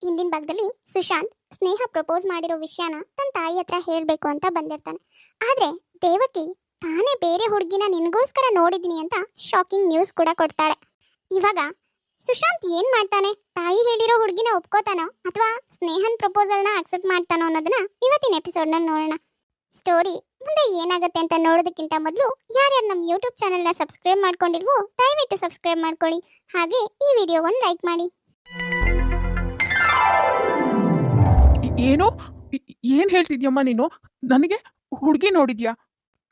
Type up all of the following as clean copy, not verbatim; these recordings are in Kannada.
ಹಿಂದಿನ ಭಾಗದಲ್ಲಿ ಸುಶಾಂತ್ ಸ್ನೇಹ ಪ್ರಪೋಸ್ ಮಾಡಿರೋ ವಿಷಯನ ತನ್ನ ತಾಯಿ ಹತ್ರ ಹೇಳಬೇಕು ಅಂತ ಬಂದಿರ್ತಾನೆ. ಆದ್ರೆ ದೇವಕಿ ತಾನೇ ಬೇರೆ ಹುಡುಗಿನ ನಿನಗೋಸ್ಕರ ನೋಡಿದೀನಿ ಅಂತ ಶಾಕಿಂಗ್ ನ್ಯೂಸ್ ಕೂಡ ಕೊಡ್ತಾಳೆ. ಇವಾಗ ಸುಶಾಂತ್ ಏನ್ ಮಾಡ್ತಾನೆ? ತಾಯಿ ಹೇಳಿರೋ ಹುಡುಗಿನ ಒಪ್ಕೋತಾನೋ ಅಥವಾ ಸ್ನೇಹನ್ ಪ್ರಪೋಸಲ್ನ ಅಕ್ಸೆಪ್ಟ್ ಮಾಡ್ತಾನೋ ಅನ್ನೋದನ್ನ ಇವತ್ತಿನ ಎಪಿಸೋಡ್ನಲ್ಲಿ ನೋಡೋಣ. ಸ್ಟೋರಿ ಮುಂದೆ ಏನಾಗುತ್ತೆ ಅಂತ ನೋಡೋದಕ್ಕಿಂತ ಮೊದಲು ಯಾರ್ಯಾರು ನಮ್ಮ ಯೂಟ್ಯೂಬ್ ಚಾನಲ್ನ ಸಬ್ಸ್ಕ್ರೈಬ್ ಮಾಡ್ಕೊಂಡಿಲ್ವೋ ದಯವಿಟ್ಟು ಸಬ್ಸ್ಕ್ರೈಬ್ ಮಾಡ್ಕೊಳ್ಳಿ. ಹಾಗೆ ಈ ವಿಡಿಯೋವನ್ನು ಲೈಕ್ ಮಾಡಿ. ಏನೋ ಏನ್ ಹೇಳ್ತಿದ್ಯಮ್ಮ ನೀನು? ನನಗೆ ಹುಡುಗಿ ನೋಡಿದ್ಯಾ?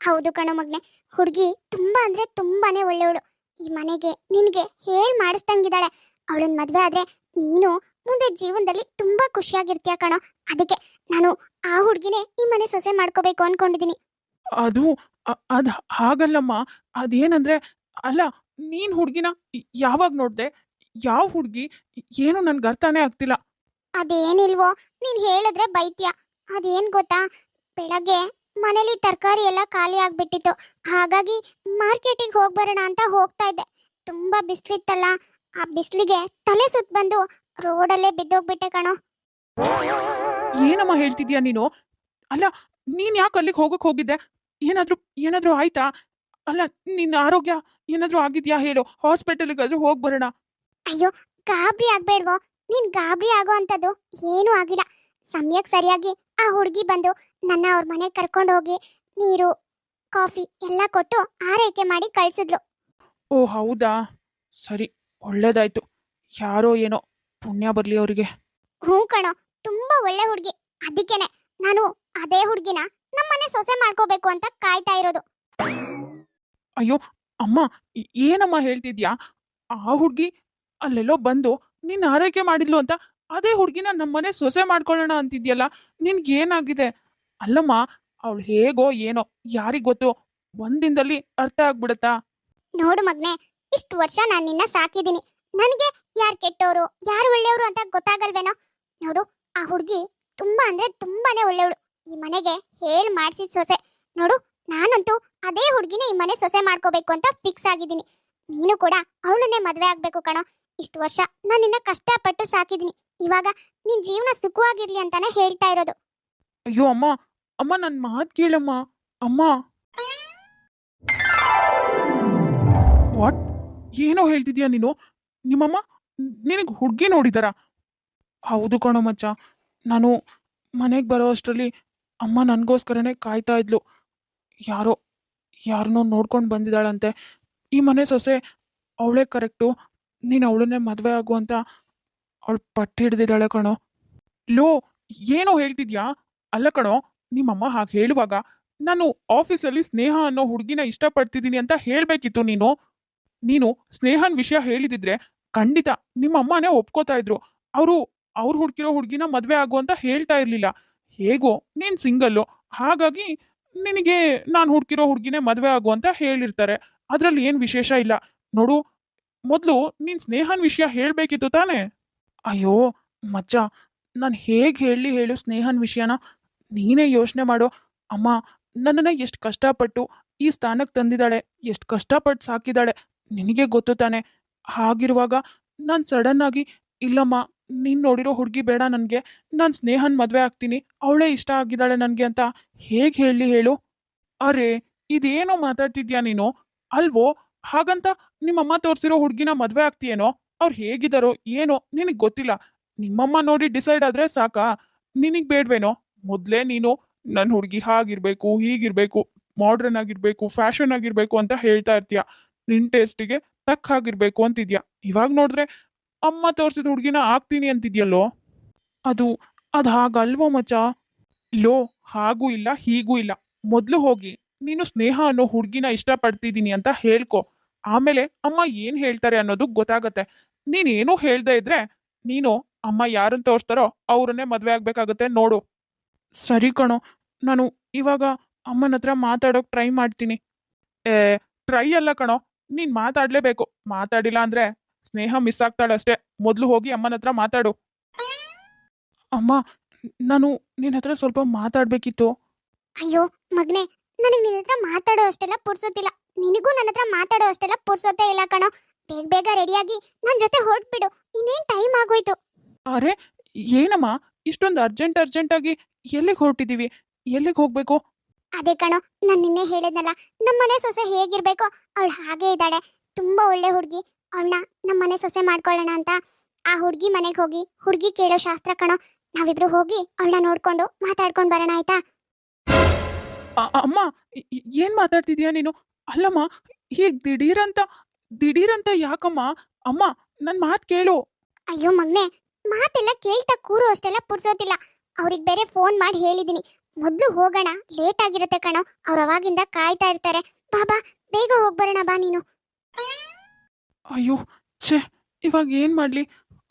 ಹೌದು ಕಣೋ ಮಗ್ನೆ, ಹುಡುಗಿ ತುಂಬಾ ಅಂದ್ರೆ ತುಂಬಾನೇ ಒಳ್ಳೆಯವಳು. ಈ ಮನೆಗೆ ನಿನಗೆ ಹೇಳ್ ಮಾಡಿಸ್ದಂಗಿದ್ದಾಳೆ. ಅವಳನ್ನ ಮದ್ವೆ ಆದ್ರೆ ನೀನು ಮುಂದೆ ಜೀವನದಲ್ಲಿ ತುಂಬಾ ಖುಷಿಯಾಗಿರ್ತೀಯ ಕಣೋ. ಅದಕ್ಕೆ ನಾನು ಆ ಹುಡುಗಿನೇ ಈ ಮನೆ ಸೊಸೆ ಮಾಡ್ಕೋಬೇಕು ಅನ್ಕೊಂಡಿದೀನಿ. ಅದು ಅದ್ ಹಾಗಲ್ಲಮ್ಮ. ಅದೇನಂದ್ರೆ, ಅಲ್ಲ, ನೀನ್ ಹುಡುಗಿನ ಯಾವಾಗ ನೋಡ್ದೆ? ಯಾವ ಹುಡುಗಿ? ಏನು ನನ್ಗೆ ಅರ್ಥನೇ ಆಗ್ತಿಲ್ಲ. ಅದೇನಿಲ್ವೋ, ನೀನ್ ಹೇಳಿದ್ರೆ ಬೈತ್ಯ. ಅದೇನ್ ಗೊತ್ತಾ, ಬೆಳಗ್ಗೆ ಮನೇಲಿ ತರಕಾರಿ ಎಲ್ಲ ಖಾಲಿ ಆಗ್ಬಿಟ್ಟಿತ್ತು. ಹಾಗಾಗಿ ಮಾರ್ಕೆಟಿಗೆ ಹೋಗ್ ಬರೋಣ ಅಂತ ಹೋಗ್ತಾ ಇದ್ದೆ. ತುಂಬಾ ಬಿಸ್ಲಿತ್ತಲ್ಲ, ಆ ಬಿಸ್ಲಿಗೆ ತಲೆ ಸುತ್ತ ಬಂದು ರೋಡಲ್ಲೇ ಬಿದ್ದೋಗ್ಬಿಟ್ಟೆ ಕಣೋ. ಏನಮ್ಮ ಹೇಳ್ತಿದ್ಯಾ ನೀನು? ಅಲ್ಲ, ನೀನ್ ಯಾಕೆ ಅಲ್ಲಿಗೆ ಹೋಗಿದ್ದೆ? ಏನಾದ್ರೂ ಏನಾದ್ರೂ ಆಯ್ತಾ? ಅಲ್ಲ, ನಿನ್ನ ಆರೋಗ್ಯ ಏನಾದ್ರೂ ಆಗಿದ್ಯಾ ಹೇಳು, ಹಾಸ್ಪಿಟಲ್ಗಾದ್ರೂ ಹೋಗಿ ಬರೋಣ. ಅಯ್ಯೋ, ಗಾಬರಿ ಆಗ್ಬೇಡ್ವೋ. ನೀನ್ ಗಾಬರಿ ಆಗೋ ಅಂತದ್ದು ಏನೂ ಆಗಿಲ್ಲ. ಸಮಯಕ್ಕೆ ಸರಿಯಾಗಿ ಆ ಹುಡುಗಿ ಬಂದು ನನ್ನ ಅವ್ರ ಮನೆಗೆ ಕರ್ಕೊಂಡು ಹೋಗಿ ನೀರು ಕಾಫಿ ಎಲ್ಲ ಕೊಟ್ಟು ಆರೈಕೆ ಮಾಡಿ ಕಳ್ಸಿದ್ಲು. ಓ ಹೌದಾ, ಸರಿ, ಒಳ್ಳೇದಾಯ್ತು. ಯಾರೋ ಏನೋ, ಪುಣ್ಯ ಬರ್ಲಿ ಅವರಿಗೆ. ಹ್ಞೂ ಕಣೋ, ತುಂಬಾ ಒಳ್ಳೆ ಹುಡುಗಿ. ಅದಕ್ಕೇನೆ ನಾನು ಅದೇ ಹುಡುಗಿನ ನಮ್ಮನೆ ಸೊಸೆ ಮಾಡ್ಕೋಬೇಕು ಅಂತ ಕಾಯ್ತಾ ಇರೋದು. ಅಯ್ಯೋ ಅಮ್ಮ, ಏನಮ್ಮ ಹೇಳ್ತಿದ್ಯಾ? ಆ ಹುಡುಗಿ ಅಲ್ಲೆಲ್ಲೋ ಬಂದು ನಿನ್ನ ಆರೈಕೆ ಮಾಡಿದ್ಲು ಅಂತ ಅದೇ ಹುಡುಗಿನ ನಮ್ಮನೆ ಸೊಸೆ ಮಾಡ್ಕೊಳ್ಳೋಣ ಅಂತಿದ್ಯಲ್ಲ, ನಿನ್ಗೇನಾಗಿದೆ? ಅಲ್ಲಮ್ಮ, ಅವಳು ಹೇಗೋ ಏನೋ, ಯಾರಿಗ್ ಗೊತ್ತು? ಒಂದಿನದಲ್ಲಿ ಅರ್ಥ ಆಗ್ಬಿಡತ್ತಾ? ನೋಡು ಮಗ್ನೆ, ಇಷ್ಟು ವರ್ಷ ನಾನು ನಿನ್ನ ಸಾಕಿದ್ದೀನಿ. ನನಗೆ ಯಾರು ಕೆಟ್ಟವರು ಯಾರು ಒಳ್ಳೆಯವರು ಅಂತ ಗೊತ್ತಾಗಲ್ವೇನೋ. ನೋಡು, ಆ ಹುಡುಗಿ ತುಂಬಾ ಅಂದ್ರೆ ತುಂಬಾನೇ ಒಳ್ಳೆಯವಳು. ಈ ಮನೆಗೆ ಹೇಳ್ ಮಾಡ್ಸಿದ ಸೊಸೆ. ನೋಡು, ನಾನಂತೂ ಅದೇ ಹುಡುಗಿನ ಈ ಮನೆ ಸೊಸೆ ಮಾಡ್ಕೋಬೇಕು ಅಂತ ಫಿಕ್ಸ್ ಆಗಿದ್ದೀನಿ. ನೀನು ಕೂಡ ಅವಳನ್ನೇ ಮದ್ವೆ ಆಗ್ಬೇಕು ಕಣೋ. ಇಷ್ಟು ವರ್ಷ ನಾನು ನಿನ್ನ ಕಷ್ಟಪಟ್ಟು ಸಾಕಿದ್ದೀನಿ. ಇವಾಗ ನಿನ್ ಜೀವನ ಸುಖವಾಗಿರ್ಲಿ ಅಂತಾನೆ ಹೇಳ್ತಾ ಇರೋದು. ಅಯ್ಯೋ ಅಮ್ಮ, ಅಮ್ಮ ನನ್ನ ಮಾತು ಕೇಳಮ್ಮ. ಅಮ್ಮ, ವಾಟ್? ಏನೋ ಹೇಳ್ತಿದ್ಯಾ ನೀನು? ನಿಮ್ಮಮ್ಮ ನಿನಗೆ ಹುಡುಗಿ ನೋಡಿದಾರ? ಹೌದು ಕಣೋ ಮಚ್ಚ, ನಾನು ಮನೆಗೆ ಬರೋ ಅಷ್ಟರಲ್ಲಿ ಅಮ್ಮ ನನಗೋಸ್ಕರನೇ ಕಾಯ್ತಾ ಇದ್ಲು. ಯಾರೋ ಯಾರನ್ನೋ ನೋಡ್ಕೊಂಡು ಬಂದಿದ್ದಾಳಂತೆ. ಈ ಮನೆ ಸೊಸೆ ಅವಳೇ ಕರೆಕ್ಟು, ನೀನು ಅವಳನ್ನೇ ಮದುವೆ ಆಗು ಅಂತ ಅವಳು ಪಟ್ಟು ಹಿಡ್ದಿದ್ದಾಳೆ ಕಣೋ. ಲೋ, ಏನೋ ಹೇಳ್ತಿದ್ಯಾ? ಅಲ್ಲ ಕಣೋ, ನಿಮ್ಮಮ್ಮ ಹಾಗೆ ಹೇಳುವಾಗ ನಾನು ಆಫೀಸಲ್ಲಿ ಸ್ನೇಹ ಅನ್ನೋ ಹುಡುಗಿನ ಇಷ್ಟಪಡ್ತಿದ್ದೀನಿ ಅಂತ ಹೇಳಬೇಕಿತ್ತು ನೀನು. ನೀನು ಸ್ನೇಹನ್ ವಿಷಯ ಹೇಳಿದಿದ್ರೆ ಖಂಡಿತ ನಿಮ್ಮಮ್ಮನೇ ಒಪ್ಕೋತಾ ಇದ್ರು. ಅವರು ಅವ್ರು ಹುಡುಕಿರೋ ಹುಡುಗಿನ ಮದುವೆ ಆಗು ಅಂತ ಹೇಳ್ತಾ ಇರಲಿಲ್ಲ. ಹೇಗೋ ನೀನು ಸಿಂಗಲ್ಲು, ಹಾಗಾಗಿ ನಿನಗೆ ನಾನು ಹುಡುಕಿರೋ ಹುಡುಗಿನೇ ಮದುವೆ ಆಗು ಅಂತ ಹೇಳಿರ್ತಾರೆ. ಅದರಲ್ಲಿ ಏನು ವಿಶೇಷ ಇಲ್ಲ. ನೋಡು, ಮೊದಲು ನೀನು ಸ್ನೇಹನ್ ವಿಷಯ ಹೇಳಬೇಕಿತ್ತು ತಾನೇ? ಅಯ್ಯೋ ಮಚ್ಚ, ನಾನು ಹೇಗೆ ಹೇಳಲಿ ಹೇಳು ಸ್ನೇಹನ್ ವಿಷಯನ? ನೀನೇ ಯೋಚನೆ ಮಾಡೋ. ಅಮ್ಮ ನನ್ನನ್ನು ಎಷ್ಟು ಕಷ್ಟಪಟ್ಟು ಈ ಸ್ಥಾನಕ್ಕೆ ತಂದಿದ್ದಾಳೆ, ಎಷ್ಟು ಕಷ್ಟಪಟ್ಟು ಸಾಕಿದ್ದಾಳೆ, ನಿನಗೆ ಗೊತ್ತು ತಾನೆ. ಹಾಗಿರುವಾಗ ನಾನು ಸಡನ್ ಆಗಿ ಇಲ್ಲಮ್ಮ, ನೀನು ನೋಡಿರೋ ಹುಡುಗಿ ಬೇಡ ನನಗೆ, ನಾನು ಸ್ನೇಹನ್ ಮದುವೆ ಆಗ್ತೀನಿ, ಅವಳೇ ಇಷ್ಟ ಆಗಿದ್ದಾಳೆ ನನಗೆ ಅಂತ ಹೇಗೆ ಹೇಳಲಿ ಹೇಳು? ಅರೆ, ಇದೇನೋ ಮಾತಾಡ್ತಿದ್ಯಾ ನೀನು? ಅಲ್ವೋ, ಹಾಗಂತ ನಿಮ್ಮಮ್ಮ ತೋರಿಸಿರೋ ಹುಡುಗಿನ ಮದುವೆ ಆಗ್ತೀಯೇನೋ? ಅವ್ರು ಹೇಗಿದ್ದಾರೋ ಏನೋ ನಿನಗೆ ಗೊತ್ತಿಲ್ಲ. ನಿಮ್ಮಮ್ಮ ನೋಡಿ ಡಿಸೈಡ್ ಆದರೆ ಸಾಕಾ? ನಿನಗೆ ಬೇಡವೇನೋ? ಮೊದಲೇ ನೀನು ನನ್ನ ಹುಡುಗಿ ಹಾಗಿರ್ಬೇಕು, ಹೀಗಿರ್ಬೇಕು, ಮಾಡ್ರನ್ ಆಗಿರ್ಬೇಕು, ಫ್ಯಾಷನ್ ಆಗಿರ್ಬೇಕು ಅಂತ ಹೇಳ್ತಾ ಇರ್ತೀಯ. ನಿನ್ನ ಟೇಸ್ಟಿಗೆ ತಕ್ಕ ಹಾಗಿರ್ಬೇಕು ಅಂತಿದ್ಯಾ. ಇವಾಗ ನೋಡಿದ್ರೆ ಅಮ್ಮ ತೋರಿಸಿದ ಹುಡುಗಿನ ಆಗ್ತೀನಿ ಅಂತಿದ್ಯಲ್ಲೋ. ಅದು ಅದು ಹಾಗಲ್ವೋ ಮಚ್ಚ. ಲೋ, ಹಾಗೂ ಇಲ್ಲ ಹೀಗೂ ಇಲ್ಲ. ಮೊದಲು ಹೋಗಿ ನೀನು ಸ್ನೇಹ ಅನ್ನೋ ಹುಡುಗಿನ ಇಷ್ಟಪಡ್ತಿದ್ದೀನಿ ಅಂತ ಹೇಳ್ಕೊ. ಆಮೇಲೆ ಅಮ್ಮ ಏನು ಹೇಳ್ತಾರೆ ಅನ್ನೋದು ಗೊತ್ತಾಗತ್ತೆ. ನೀನೇನೂ ಹೇಳ್ದೆ ಇದ್ರೆ ನೀನು ಅಮ್ಮ ಯಾರನ್ನು ತೋರಿಸ್ತಾರೋ ಅವ್ರನ್ನೇ ಮದುವೆ ಆಗ್ಬೇಕಾಗತ್ತೆ ನೋಡು. ಸರಿ ಕಣೋ, ನಾನು ಇವಾಗ ಅಮ್ಮನ ಹತ್ರ ಮಾತಾಡೋಕೆ ಟ್ರೈ ಮಾಡ್ತೀನಿ. ಏ, ಟ್ರೈ ಅಲ್ಲ ಕಣೋ, ನೀನು ಮಾತಾಡಲೇಬೇಕು. ಮಾತಾಡಿಲ್ಲ ಅಂದರೆ ಸ್ನೇಹ ಮಿಸ್ ಆಗ್ತಾಳೆ ಅಷ್ಟೇ. ಮೊದಲು ಹೋಗಿ ಅಮ್ಮನ ಹತ್ರ ಮಾತಾಡು. ಅಮ್ಮ, ನಾನು ನಿನ್ನ ಹತ್ರ ಸ್ವಲ್ಪ ಮಾತಾಡಬೇಕಿತ್ತು. ಅಯ್ಯೋ ಮಗ್ನೆ, ನನಗೆ ನಿನ್ನ ಹತ್ರ ಮಾತಾಡೋ ಅಷ್ಟೆಲ್ಲ ಪುರ್ಸೊತ್ತಿಲ್ಲ. ನಿನಗೂ ನನ್ನ ಹತ್ರ ಮಾತಾಡೋ ಅಷ್ಟೆಲ್ಲ ಪುರ್ಸೊತ್ತೇ ಇಲ್ಲ ಕಣೋ. ಬೇಗ ಬೇಗ ರೆಡಿಯಾಗಿ ನನ್ನ ಜೊತೆ ಹೊರಟ್ಬಿಡು. ಇನ್ನೇನು ಟೈಮ್ ಆಗೋಯ್ತು. ಅರೆ, ಏನಮ್ಮ ಇಷ್ಟೊಂದು ಅರ್ಜೆಂಟಾಗಿ ಎಲ್ಲಿಗೆ ಹೊರಟಿದ್ದೀವಿ? ಎಲ್ಲಿಗೆ ಹೋಗ್ಬೇಕು? ಅದೇ ಕಣೋ, ನಾನು ನಿನ್ನೆ ಹೇಳಿದ್ನಲ್ಲ, ನಮ್ಮನೆ ಸೊಸೆ ಹೇಗಿರ್ಬೇಕೋ ಅವಳು ಹಾಗೆ ಇದ್ದಾಳೆ. ತುಂಬಾ ಒಳ್ಳೆ ಹುಡುಗಿ. ಅವಳನ್ನ ನಮ್ಮನೆ ಸೊಸೆ ಮಾಡ್ಕೊಳ್ಳೋಣ ಅಂತ ಆ ಹುಡುಗಿ ಮನೆಗೆ ಹೋಗಿ ಹುಡುಗಿ ಕೇಳೋ ಶಾಸ್ತ್ರ ಕಣೋ. ನಾವಿಬ್ರು ಹೋಗಿ ಅವಳನ್ನ ನೋಡ್ಕೊಂಡು ಮಾತಾಡ್ಕೊಂಡು ಬರೋಣ, ಆಯ್ತಾ? ಅಮ್ಮ, ಏನ್ ಮಾತಾಡ್ತಿದ್ಯಾ ನೀನು? ಅಲ್ಲಮ್ಮ, ಹೀಗೆ ದಿಢೀರಂತ ಯಾಕಮ್ಮ? ಅಮ್ಮ, ನನ್ನ ಮಾತು ಕೇಳು. ಅಯ್ಯೋ ಮಗ್ನೆ, ಮಾತೆಲ್ಲ ಕೇಳ್ತಾ ಕೂರು ಅಷ್ಟೆಲ್ಲ ಪುರ್ಸೋತಿಲ್ಲ. ಅವ್ರಿಗೆ ಬೇರೆ ಫೋನ್ ಮಾಡಿ ಹೇಳಿದೀನಿ, ಮೊದ್ಲು ಹೋಗೋಣ, ಲೇಟ್ ಆಗಿರುತ್ತೆ ಕಣೋ. ಅವ್ರು ಅವಾಗಿಂದ ಕಾಯ್ತಾ ಇರ್ತಾರೆ. ಬಾ ಬಾ, ಬೇಗ ಹೋಗ್ಬರೋಣ ಬಾ ನೀನು. ಅಯ್ಯೋ, ಛೇ, ಇವಾಗ ಏನು ಮಾಡಲಿ?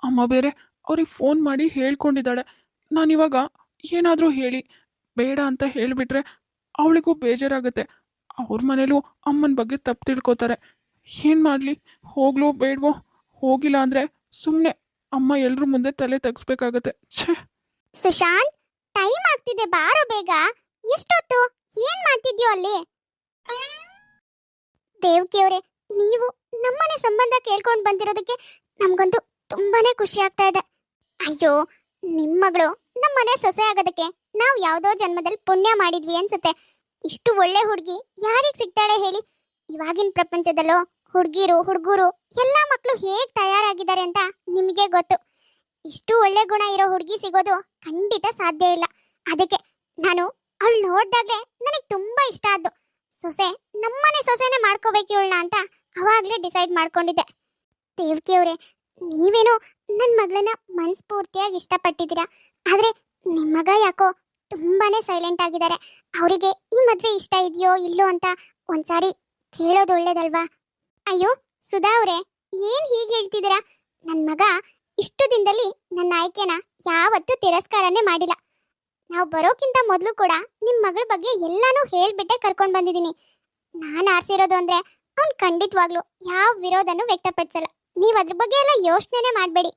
ಅಮ್ಮ ಬೇರೆ ಅವ್ರಿಗೆ ಫೋನ್ ಮಾಡಿ ಹೇಳ್ಕೊಂಡಿದ್ದಾಳೆ. ನಾನಿವಾಗ ಏನಾದರೂ ಹೇಳಿ ಬೇಡ ಅಂತ ಹೇಳಿಬಿಟ್ರೆ ಅವಳಿಗೂ ಬೇಜಾರಾಗುತ್ತೆ. ಅವ್ರ ಮನೇಲೂ ಅಮ್ಮನ ಬಗ್ಗೆ ತಪ್ಪು ತಿಳ್ಕೊತಾರೆ. ಏನು ಮಾಡಲಿ? ಹೋಗ್ಲೋ ಬೇಡವೋ? ಹೋಗಿಲ್ಲ ಅಂದರೆ ಸುಮ್ಮನೆ ಅಮ್ಮ ಎಲ್ರ ಮುಂದೆ ತಲೆ ತೆಗಿಸ್ಬೇಕಾಗತ್ತೆ. ಛೇ. ಸುಶಾಂತ್, ಟೈಮ್ ಆಗ್ತಿದೆ, ಬಾರೋ ಬೇಗ. ಎಷ್ಟೊತ್ತು ಏನ್ ಮಾಡ್ತಿದ್ಯೋ ಅಲ್ಲಿ? ದೇವ್ಕಿಯವ್ರೆ, ನೀವು ನಮ್ಮನೆ ಸಂಬಂಧ ಕೇಳ್ಕೊಂಡು ಬಂದಿರೋದಕ್ಕೆ ನಮ್ಗಂತೂ ತುಂಬಾನೇ ಖುಷಿ ಆಗ್ತಾ ಇದೆ. ಅಯ್ಯೋ, ನಿಮ್ ಮಗಳು ನಮ್ಮನೆ ಸೊಸೆ ಆಗೋದಕ್ಕೆ ನಾವು ಯಾವ್ದೋ ಜನ್ಮದಲ್ಲಿ ಪುಣ್ಯ ಮಾಡಿದ್ವಿ ಅನ್ಸುತ್ತೆ. ಇಷ್ಟು ಒಳ್ಳೆ ಹುಡುಗಿ ಯಾರಿಗ್ ಸಿಗ್ತಾಳೆ ಹೇಳಿ? ಇವಾಗಿನ ಪ್ರಪಂಚದಲ್ಲೋ ಹುಡುಗರು ಎಲ್ಲಾ ಮಕ್ಕಳು ಹೇಗ್ ತಯಾರಾಗಿದ್ದಾರೆ ಅಂತ ನಿಮಗೆ ಗೊತ್ತು. ಇಷ್ಟು ಒಳ್ಳೆ ಗುಣ ಇರೋ ಹುಡುಗಿ ಸಿಗೋದು ಖಂಡಿತ ಸಾಧ್ಯ ಇಲ್ಲ. ಅದಕ್ಕೆ ನಾನು ಅವಳು ನೋಡ್ದಾಗ್ಲೇ ನನಗೆ ತುಂಬಾ ಇಷ್ಟ ಆದ್ದು. ಸೊಸೆ ನಮ್ಮನೆ ಸೊಸೆನೆ ಮಾಡ್ಕೋಬೇಕು ಇವಳನ್ನ ಅಂತ ಅವಾಗ್ಲೇ ಡಿಸೈಡ್ ಮಾಡ್ಕೊಂಡಿದ್ದೆ. ದೇವ್ಕಿಯವ್ರೆ, ನೀವೇನೋ ನನ್ನ ಮಗಳನ್ನ ಮನಸ್ಫೂರ್ತಿಯಾಗಿ ಇಷ್ಟಪಟ್ಟಿದ್ದೀರಾ. ಆದ್ರೆ ನಿಮ್ಮ ಮಗ ಯಾಕೋ ತುಂಬಾನೇ ಸೈಲೆಂಟ್ ಆಗಿದ್ದಾರೆ. ಅವರಿಗೆ ಈ ಮದ್ವೆ ಇಷ್ಟ ಇದೆಯೋ ಇಲ್ಲೋ ಅಂತ ಒಂದ್ಸಾರಿ ಕೇಳೋದು ಒಳ್ಳೇದಲ್ವಾ? ಅಯ್ಯೋ ಸುಧಾ ಅವ್ರೆ, ಏನ್ ಹೀಗೆ ಹೇಳ್ತಿದ್ದೀರಾ? ನನ್ನ ಮಗ ಇಷ್ಟು ದಿನದಲ್ಲಿ ನನ್ನ ಆಯ್ಕೆನ ಯಾವತ್ತೂ ತಿರಸ್ಕಾರನೇ ಮಾಡಿಲ್ಲ. ನಾವು ಬರೋಕ್ಕಿಂತ ಮೊದಲು ಕೂಡ ನಿಮ್ಮ ಮಗಳ ಬಗ್ಗೆ ಎಲ್ಲಾನು ಹೇಳ್ಬಿಟ್ಟೆ ಕರ್ಕೊಂಡು ಬಂದಿದ್ದೀನಿ. ನಾನು ಆರ್ಸಿರೋದು ಅಂದ್ರೆ ಅವ್ನು ಖಂಡಿತವಾಗ್ಲು ಯಾವ ವಿರೋಧನೂ ವ್ಯಕ್ತಪಡಿಸಲ್ಲ. ನೀವು ಅದ್ರ ಬಗ್ಗೆ ಎಲ್ಲ ಯೋಚನೆ ಮಾಡಬೇಡಿ.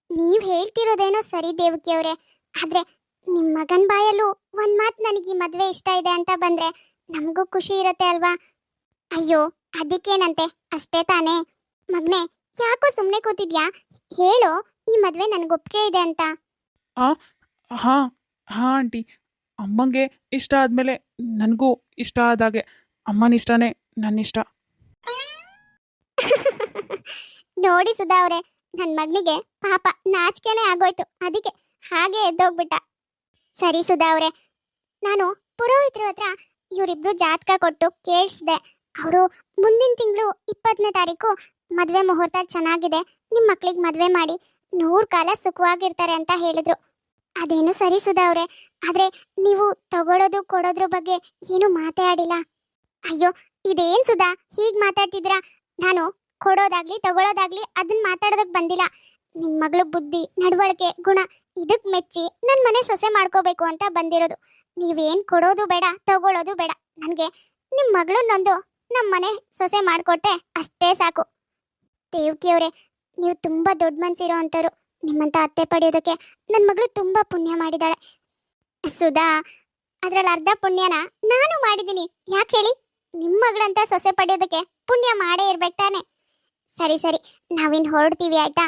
ನೀವು ಹೇಳ್ತಿರೋದೇನೋ ಸರಿ ದೇವಕಿ ಅವರೇ, ಆದ್ರೆ ನಿಮ್ಮ ಮಗನ ಬಾಯಲ್ಲೂ ಒಂದ್ ಮಾತು ನನಗೆ ಈ ಮದ್ವೆ ಇಷ್ಟ ಇದೆ ಅಂತ ಬಂದ್ರೆ ನಮಗೂ ಖುಷಿ ಇರತ್ತೆ ಅಲ್ವಾ? ಅಯ್ಯೋ ಅದಕ್ಕೇನಂತೆ, ಅಷ್ಟೇ ತಾನೇ. ಮಗ್ನೆ, ಯಾಕೋ ಸುಮ್ಮನೆ ಕೂತಿದ್ಯಾ? ಹೇಳೋ, ಈ ಮದ್ವೆ ನನಗೊಪ್ಪಿಗೆ ಇದೆ ಅಂತ. ಹಾಂ ಹಾಂ ಆಂಟಿ, ಅಮ್ಮಂಗೆ ಇಷ್ಟ ಆದಮೇಲೆ ನನಗೂ ಇಷ್ಟ ಆದಾಗೆ. ಅಮ್ಮನ ಇಷ್ಟನೇ ನನ್ನ ಇಷ್ಟ. ನೋಡಿ ಸುಧಾ ಅವ್ರೆ, ನನ್ನ ಮಗನಿಗೆ ಪಾಪ ನಾಚಿಕೆನೇ ಆಗೋಯ್ತು, ಅದಕ್ಕೆ ಹಾಗೆ ಎದ್ದೋಗ್ಬಿಟ್ಟ. ಸರಿ ಸುಧಾ ಅವ್ರೆ, ನಾನು ಪುರೋಹಿತರ ಹತ್ರ ಇವರಿಬ್ರು ಜಾತಕ ಕೊಟ್ಟು ಕೇಳಿಸಿದೆ. ಅವರು ಮುಂದಿನ ತಿಂಗಳು 20ನೇ ತಾರೀಕು ಮದುವೆ ಮುಹೂರ್ತ ಚೆನ್ನಾಗಿದೆ, ನಿಮ್ಮ ಮಕ್ಳಿಗೆ ಮದುವೆ ಮಾಡಿ 100 ಕಾಲ ಸುಖವಾಗಿರ್ತಾರೆ ಅಂತ ಹೇಳಿದ್ರು. ಅದೇನು ಸರಿ ಸುಧಾ ಅವ್ರೆ, ಆದ್ರೆ ನೀವು ತಗೊಳ್ಳೋದು ಕೊಡೋದ್ರ ಬಗ್ಗೆ ಏನು ಮಾತೇ ಆಡಿಲ್ಲ. ಅಯ್ಯೋ ಇದೇನ್ ಸುಧಾ ಹೀಗ್ ಮಾತಾಡ್ತಿದ್ದೀರಾ? ನಾನು ಕೊಡೋದಾಗ್ಲಿ ತಗೊಳ್ಳೋದಾಗ್ಲಿ ಅದನ್ನ ಮಾತಾಡೋದಕ್ ಬಂದಿಲ್ಲ. ನಿಮ್ ಮಗಳು ಬುದ್ಧಿ ನಡವಳಿಕೆ ಗುಣ ಇದಕ್ ಮೆಚ್ಚಿ ನನ್ ಮನೆ ಸೊಸೆ ಮಾಡ್ಕೋಬೇಕು ಅಂತ ಬಂದಿರೋದು. ನೀವೇನ್ ಕೊಡೋದು ಬೇಡ ತಗೊಳ್ಳೋದು ಬೇಡ, ನನ್ಗೆ ನಿಮ್ ಮಗಳನ್ನೊಂದು ನಮ್ಮ ಮನೆ ಸೊಸೆ ಮಾಡ್ಕೊಟ್ಟೆ ಅಷ್ಟೇ ಸಾಕು. ದೇವ್ಕಿಯವ್ರೆ, ನೀವು ತುಂಬಾ ದೊಡ್ಡ ಮನ್ಸಿರೋ ಅಂತರು. ನಿಮ್ಮಂತ ಅತ್ತೆ ಪಡೆಯೋದಕ್ಕೆ ನನ್ನ ಮಗಳು ತುಂಬಾ ಪುಣ್ಯ ಮಾಡಿದಾಳೆ. ಸುಧಾ, ಅದ್ರಲ್ಲಿ ಅರ್ಧ ಪುಣ್ಯನ ನಾನು ಮಾಡಿದ್ದೀನಿ. ಯಾಕೆ ಹೇಳಿ? ನಿಮ್ಮ ಮಗಳಂತ ಸೊಸೆ ಪಡೆಯೋದಕ್ಕೆ ಪುಣ್ಯ ಮಾಡೇ ಇರ್ಬೇಕು ತಾನೆ. ಸರಿ ಸರಿ, ನಾವಿನ್ ಹೊರಡ್ತೀವಿ ಆಯ್ತಾ?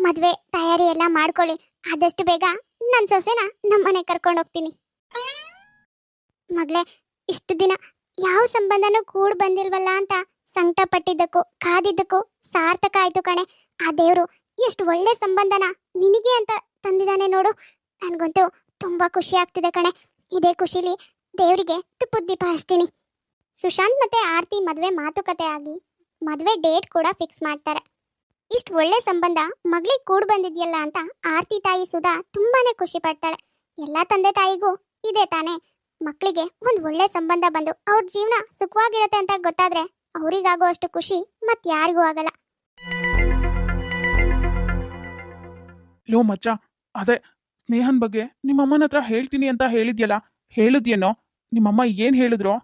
ಮದ್ವೆ ತಯಾರಿ ಎಲ್ಲ ಮಾಡ್ಕೊಳ್ಳಿ. ಆದಷ್ಟು ಬೇಗ ನನ್ನ ಸೊಸೆನ ನಮ್ಮನೆ ಕರ್ಕೊಂಡು ಹೋಗ್ತೀನಿ. ಮಗಳೇ, ಇಷ್ಟು ದಿನ ಯಾವ ಸಂಬಂಧನೂ ಕೂಡ್ ಬಂದಿಲ್ವಲ್ಲ ಅಂತ ಸಂಕಟ ಪಟ್ಟಿದ್ದಕ್ಕೂ ಕಾದಿದ್ದಕ್ಕೂ ಸಾರ್ಥಕ ಆಯ್ತು ಕಣೆ. ಆ ದೇವ್ರು ಎಷ್ಟು ಒಳ್ಳೆ ಸಂಬಂಧನ ನಿನಗೆ ಅಂತ ತಂದಿದ್ದಾನೆ ನೋಡು. ನನ್ಗಂತೂ ತುಂಬಾ ಖುಷಿ ಆಗ್ತಿದೆ ಕಣೆ. ಇದೇ ಖುಷಿಲಿ ದೇವರಿಗೆ ತುಪ್ಪದ ದೀಪ ಹಚ್ತೀನಿ. ಸುಶಾಂತ್ ಮತ್ತೆ ಆರ್ತಿ ಮದ್ವೆ ಮಾತುಕತೆ ಆಗಿ ಮದ್ವೆ ಡೇಟ್ ಕೂಡ ಫಿಕ್ಸ್ ಮಾಡ್ತಾರೆ. ಇಷ್ಟು ಒಳ್ಳೆ ಸಂಬಂಧ ಮಗಳಿಗೆ ಕೂಡ್ ಬಂದಿದ್ಯಲ್ಲ ಅಂತ ಆರ್ತಿ ತಾಯಿ ಸುಧಾ ತುಂಬಾನೇ ಖುಷಿ ಪಡ್ತಾಳೆ. ಎಲ್ಲಾ ತಂದೆ ತಾಯಿಗೂ ಇದೇ ತಾನೆ, ಮಕ್ಕಳಿಗೆ ಒಂದು ಒಳ್ಳೆ ಸಂಬಂಧ ಬಂದು ಅವ್ರ ಜೀವನ ಸುಖವಾಗಿರತ್ತೆ ಅಂತ ಗೊತ್ತಾದ್ರೆ ಅವರಿಗಾಗೋ ಅಷ್ಟು ಖುಷಿ ಮತ್ ಯಾರಿಗೂ ಆಗಲ್ಲ. ಲೋ ಮಚ್ಚ, ಅದೇ ಸ್ನೇಹನ್ ಬಗ್ಗೆ ನಿಮ್ಮಮ್ಮನ ಹತ್ರ ಹೇಳ್ತೀನಿ ಅಂತ ಹೇಳಿದ್ಯಲ್ಲ, ಹೇಳಿದ್ಯೇನೋ? ನಿಮ್ಮಮ್ಮ ಏನು ಹೇಳಿದ್ರು?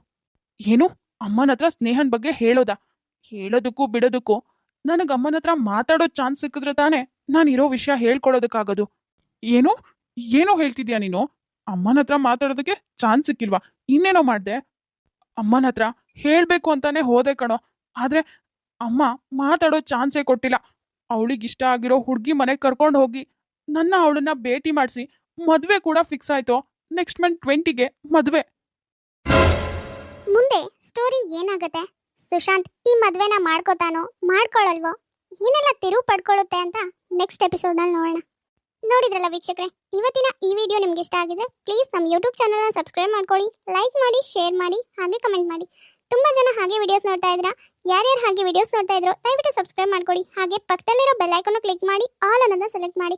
ಏನು, ಅಮ್ಮನ ಹತ್ರ ಸ್ನೇಹನ್ ಬಗ್ಗೆ ಹೇಳೋದಾ? ಹೇಳೋದಕ್ಕೂ ಬಿಡೋದಕ್ಕೂ ನನಗೆ ಅಮ್ಮನ ಹತ್ರ ಮಾತಾಡೋ ಚಾನ್ಸ್ ಸಿಕ್ಕಿದ್ರೆ ತಾನೇ ನಾನು ಇರೋ ವಿಷಯ ಹೇಳ್ಕೊಡೋದಕ್ಕಾಗೋದು. ಏನು ಏನೋ ಹೇಳ್ತಿದ್ಯಾ ನೀನು? ಅಮ್ಮನ ಹತ್ರ ಮಾತಾಡೋದಕ್ಕೆ ಚಾನ್ಸ್ ಸಿಕ್ಕಿಲ್ವಾ? ಇನ್ನೇನೋ ಮಾಡಿದೆ? ಅಮ್ಮನ ಹತ್ರ ಹೇಳಬೇಕು ಅಂತಾನೆ ಹೋದೆ ಕಣೋ, ಆದರೆ ಅಮ್ಮ ಮಾತಾಡೋ ಚಾನ್ಸೇ ಕೊಟ್ಟಿಲ್ಲ. ಅವಳಿಗೆ ಇಷ್ಟ ಆಗಿರೋ ಹುಡುಗಿ ಮನೆಗೆ ಕರ್ಕೊಂಡು ಹೋಗಿ ನನ್ನ ಅವಳನ್ನ ಭೇಟಿ ಮಾಡಿಸಿ ಮದುವೆ ಕೂಡ ಫಿಕ್ಸ್ ಆಯ್ತು. ನೆಕ್ಸ್ಟ್ ಮಂತ್ 20ಗೆ ಮದುವೆ. ಮುಂದೆ ಸ್ಟೋರಿ ಏನಾಗುತ್ತೆ, ಸುಶಾಂತ್ ಈ ಮದ್ವೆನ ಮಾಡ್ಕೋತಾನೋ ಮಾಡ್ಕೊಳ್ಳಲ್ವೋ, ಏನೆಲ್ಲ ತಿರುವು ಪಡ್ಕೊಳ್ಳುತ್ತೆ ಅಂತ ನೆಕ್ಸ್ಟ್ ಎಪಿಸೋಡ್ನಲ್ಲಿ ನೋಡೋಣ. ನೋಡಿದ್ರಲ್ಲ ವೀಕ್ಷಕರೇ, ಇವತ್ತಿನ ಈ ವಿಡಿಯೋ ನಿಮ್ಗೆ ಇಷ್ಟ ಆಗಿದ್ರೆ ಪ್ಲೀಸ್ ನಮ್ಮ ಯೂಟ್ಯೂಬ್ ಚಾನಲ್ನ ಸಬ್ಸ್ಕ್ರೈಬ್ ಮಾಡ್ಕೊಳ್ಳಿ, ಲೈಕ್ ಮಾಡಿ, ಶೇರ್ ಮಾಡಿ, ಹಾಗೆ ಕಮೆಂಟ್ ಮಾಡಿ. ತುಂಬ ಜನ ಹಾಗೆ ವಿಡಿಯೋಸ್ ನೋಡ್ತಾ ಇದ್ದೀರಾ. ಯಾರ್ಯಾರು ಹಾಗೆ ವಿಡಿಯೋಸ್ ನೋಡ್ತಾ ಇದ್ರೋ ದಯವಿಟ್ಟು ಸಬ್ಸ್ಕ್ರೈಬ್ ಮಾಡ್ಕೊಳ್ಳಿ. ಹಾಗೆ ಪಕ್ಕದಲ್ಲಿರೋ ಬೆಲ್ ಐಕಾನ್ ಕ್ಲಿಕ್ ಮಾಡಿ ಆಲ್ ಅನ್ನೋದನ್ನ ಸೆಲೆಕ್ಟ್ ಮಾಡಿ.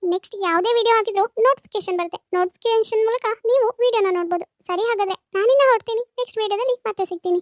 ನೆಕ್ಸ್ಟ್ ಯಾವುದೇ ವಿಡಿಯೋ ಹಾಕಿದ್ರು ನೋಟಿಫಿಕೇಶನ್ ಬರುತ್ತೆ. ನೋಟಿಫಿಕೇಶನ್ ಮೂಲಕ ನೀವು ವಿಡಿಯೋನ ನೋಡ್ಬೋದು. ಸರಿ, ಹಾಗಾದ್ರೆ ನಾನಿನ್ನ ಹೊರಡ್ತೀನಿ. ನೆಕ್ಸ್ಟ್ ವಿಡಿಯೋದಲ್ಲಿ ಮತ್ತೆ ಸಿಗ್ತೀನಿ.